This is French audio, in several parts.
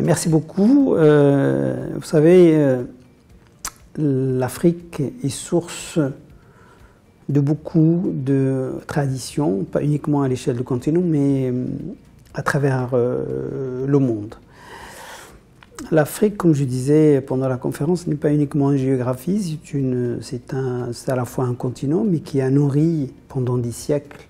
Merci beaucoup. Vous savez, l'Afrique est source de beaucoup de traditions, pas uniquement à l'échelle du continent, mais à travers le monde. L'Afrique, comme je disais pendant la conférence, n'est pas uniquement une géographie, c'est à la fois un continent, mais qui a nourri pendant des siècles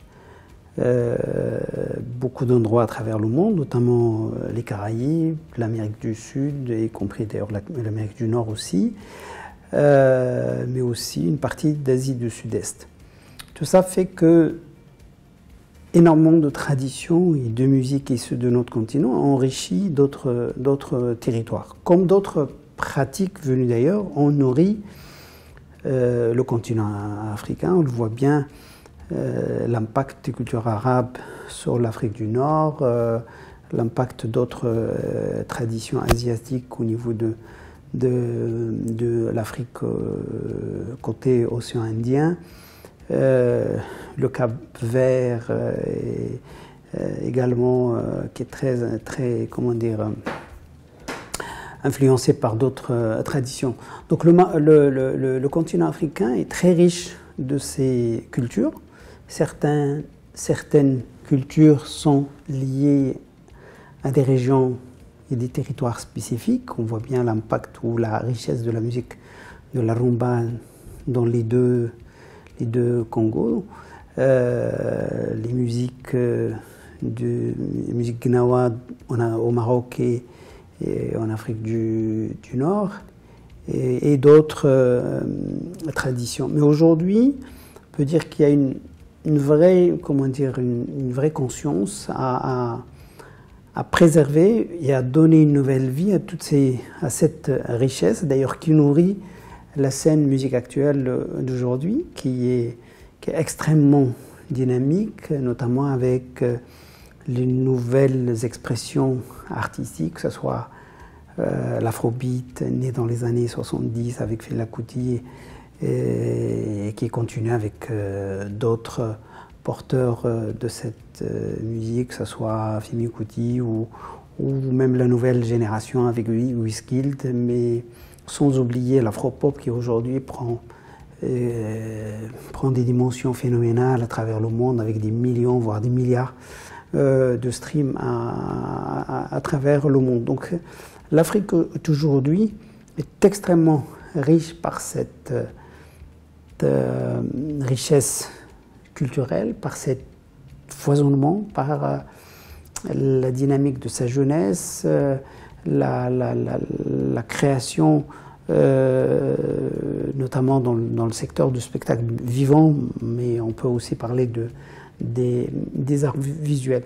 beaucoup d'endroits à travers le monde, notamment les Caraïbes, l'Amérique du Sud, y compris d'ailleurs l'Amérique du Nord aussi, mais aussi une partie d'Asie du Sud-Est. Tout ça fait que énormément de traditions et de musique issues de notre continent ont enrichi d'autres territoires. Comme d'autres pratiques venues d'ailleurs ont nourri le continent africain. On le voit bien, l'impact des cultures arabes sur l'Afrique du Nord, l'impact d'autres traditions asiatiques au niveau de l'Afrique côté océan Indien. Le Cap-Vert également, qui est très comment dire, influencé par d'autres traditions. Donc le continent africain est très riche de ces cultures. Certaines cultures sont liées à des régions et des territoires spécifiques. On voit bien l'impact ou la richesse de la musique de la rumba dans les deux Congos. Les musiques gnawa au Maroc et en Afrique du Nord et d'autres traditions. Mais aujourd'hui, on peut dire qu'il y a une vraie conscience à préserver et à donner une nouvelle vie à cette richesse, d'ailleurs qui nourrit la scène musique actuelle d'aujourd'hui, qui est extrêmement dynamique, notamment avec les nouvelles expressions artistiques, que ce soit l'afrobeat né dans les années 70 avec Fela Kuti et qui continue avec d'autres porteurs de cette musique, que ce soit Femi Kuti ou même la nouvelle génération avec Wizkid, mais sans oublier l'afropop qui aujourd'hui prend des dimensions phénoménales à travers le monde avec des millions, voire des milliards de streams à travers le monde. Donc l'Afrique aujourd'hui est extrêmement riche par cette richesse culturelle, par cet foisonnement, par la dynamique de sa jeunesse, la création, notamment dans le secteur du spectacle vivant, mais on peut aussi parler des arts visuels.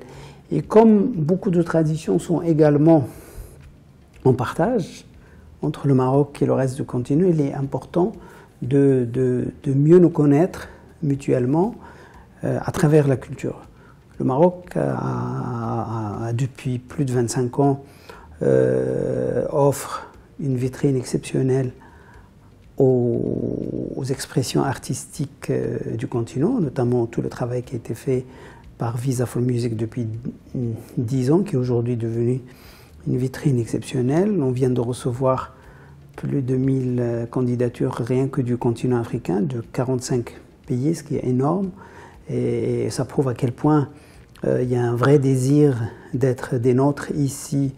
Et comme beaucoup de traditions sont également en partage entre le Maroc et le reste du continent, il est important de mieux nous connaître mutuellement à travers la culture. Le Maroc a depuis plus de 25 ans offre une vitrine exceptionnelle aux expressions artistiques du continent, notamment tout le travail qui a été fait par Visa for Music depuis 10 ans, qui est aujourd'hui devenu une vitrine exceptionnelle. On vient de recevoir plus de 1000 candidatures rien que du continent africain, de 45 pays, ce qui est énorme. Et ça prouve à quel point il y a un vrai désir d'être des nôtres ici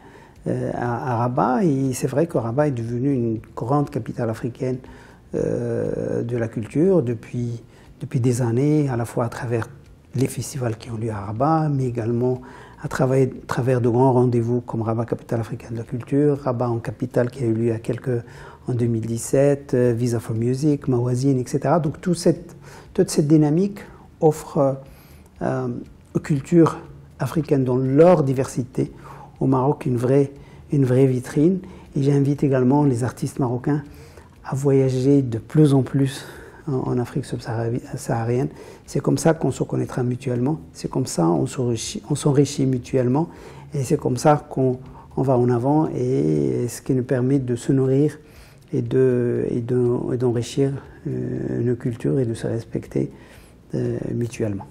à Rabat. Et c'est vrai que Rabat est devenu une grande capitale africaine de la culture depuis des années, à la fois à travers les festivals qui ont lieu à Rabat, mais également à travers de grands rendez-vous comme Rabat, capitale africaine de la culture, Rabat en capitale qui a eu lieu en 2017, Visa for Music, Mawazine, etc. Donc toute cette dynamique offre aux cultures africaines dans leur diversité au Maroc une vraie vitrine. Et j'invite également les artistes marocains à voyager de plus en plus en Afrique subsaharienne. C'est comme ça qu'on se connaîtra mutuellement, c'est comme ça on s'enrichit mutuellement, et c'est comme ça qu'on va en avant, et ce qui nous permet de se nourrir et d'enrichir nos cultures et de se respecter mutuellement.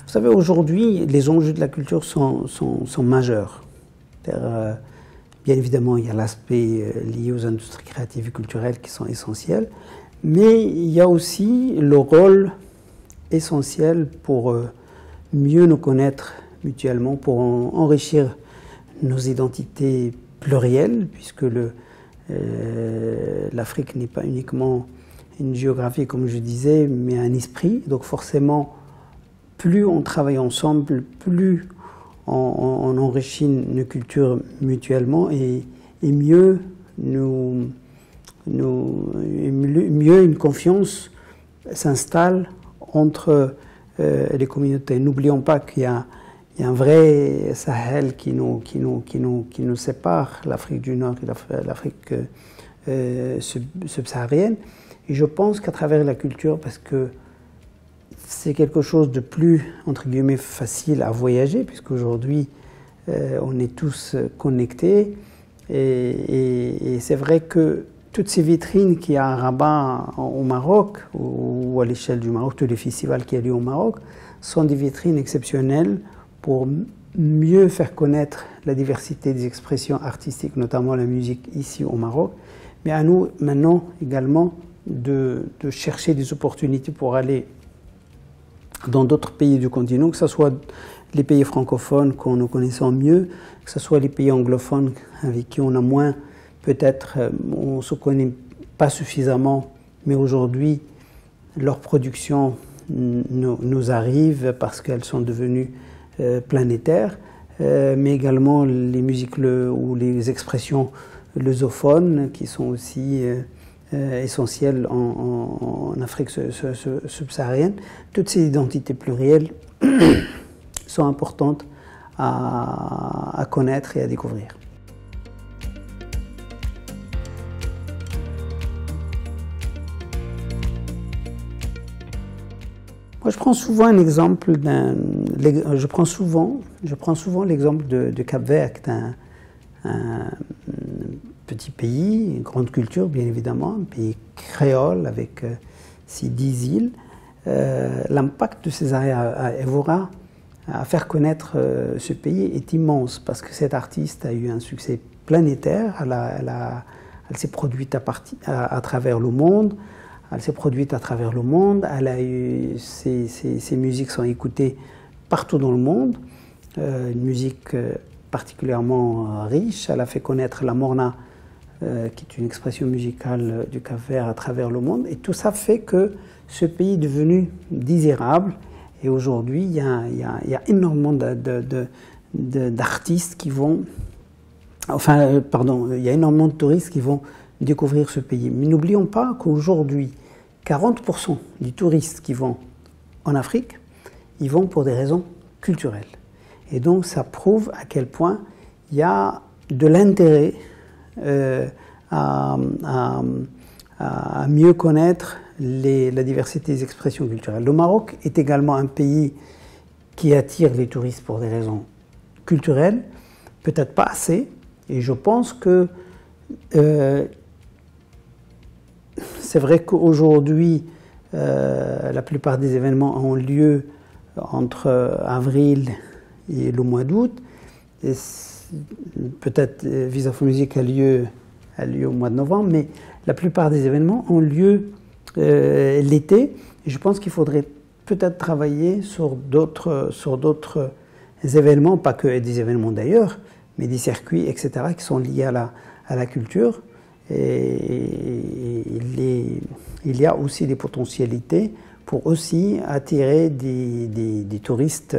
Vous savez, aujourd'hui, les enjeux de la culture sont majeurs. Bien évidemment, il y a l'aspect lié aux industries créatives et culturelles qui sont essentielles, mais il y a aussi le rôle essentiel pour mieux nous connaître mutuellement, pour enrichir nos identités plurielles, puisque l'Afrique n'est pas uniquement une géographie, comme je disais, mais un esprit. Donc forcément, plus on travaille ensemble, plus on enrichit nos cultures mutuellement et mieux mieux une confiance s'installe entre les communautés. N'oublions pas qu'il y a un vrai Sahel qui nous sépare, l'Afrique du Nord et l'Afrique subsaharienne. Et je pense qu'à travers la culture, parce que c'est quelque chose de plus, entre guillemets, facile à voyager, puisqu'aujourd'hui, on est tous connectés. Et c'est vrai que toutes ces vitrines qu'il y a à Rabat, au Maroc, ou à l'échelle du Maroc, tous les festivals qui ont lieu au Maroc, sont des vitrines exceptionnelles pour mieux faire connaître la diversité des expressions artistiques, notamment la musique ici au Maroc. Mais à nous, maintenant, également, de chercher des opportunités pour aller dans d'autres pays du continent, que ce soit les pays francophones qu'on nous connaissons mieux, que ce soit les pays anglophones avec qui on a moins, peut-être on ne se connaît pas suffisamment, mais aujourd'hui leurs productions nous arrivent parce qu'elles sont devenues planétaires, mais également les musiques ou les expressions lusophones qui sont aussi essentielles en Afrique subsaharienne. Toutes ces identités plurielles sont importantes à connaître et à découvrir. Moi, je prends souvent un exemple je prends souvent l'exemple de Cap-Vert, qui est un petit pays, une grande culture bien évidemment, un pays créole avec ses 10 îles. L'impact de Césarea à Évora à faire connaître ce pays est immense parce que cette artiste a eu un succès planétaire. Elle s'est produite à travers le monde. Elle a eu, ses musiques sont écoutées partout dans le monde. Une musique particulièrement riche. Elle a fait connaître la morna, qui est une expression musicale du Cap-Vert à travers le monde. Et tout ça fait que ce pays est devenu désirable. Et aujourd'hui, il y a énormément d'artistes qui vont... il y a énormément de touristes qui vont découvrir ce pays. Mais n'oublions pas qu'aujourd'hui, 40% des touristes qui vont en Afrique, ils vont pour des raisons culturelles. Et donc, ça prouve à quel point il y a de l'intérêt à mieux connaître la diversité des expressions culturelles. Le Maroc est également un pays qui attire les touristes pour des raisons culturelles, peut-être pas assez, et je pense que c'est vrai qu'aujourd'hui, la plupart des événements ont lieu entre avril et le mois d'août. Peut-être Visa for Music a lieu au mois de novembre, mais la plupart des événements ont lieu l'été. Et je pense qu'il faudrait peut-être travailler sur d'autres événements, pas que des événements d'ailleurs, mais des circuits, etc., qui sont liés à la culture. Et il y a aussi des potentialités pour aussi attirer des touristes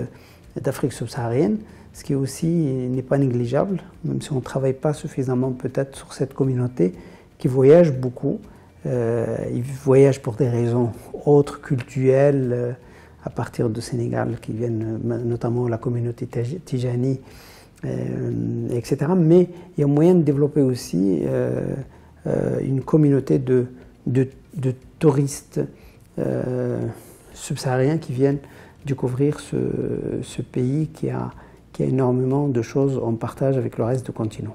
d'Afrique subsaharienne, ce qui aussi n'est pas négligeable, même si on ne travaille pas suffisamment peut-être sur cette communauté qui voyage beaucoup. Ils voyagent pour des raisons autres, culturelles, à partir du Sénégal, qui viennent notamment la communauté Tijani, etc. Mais il y a moyen de développer aussi une communauté de touristes subsahariens qui viennent découvrir ce pays qui a énormément de choses en partage avec le reste du continent.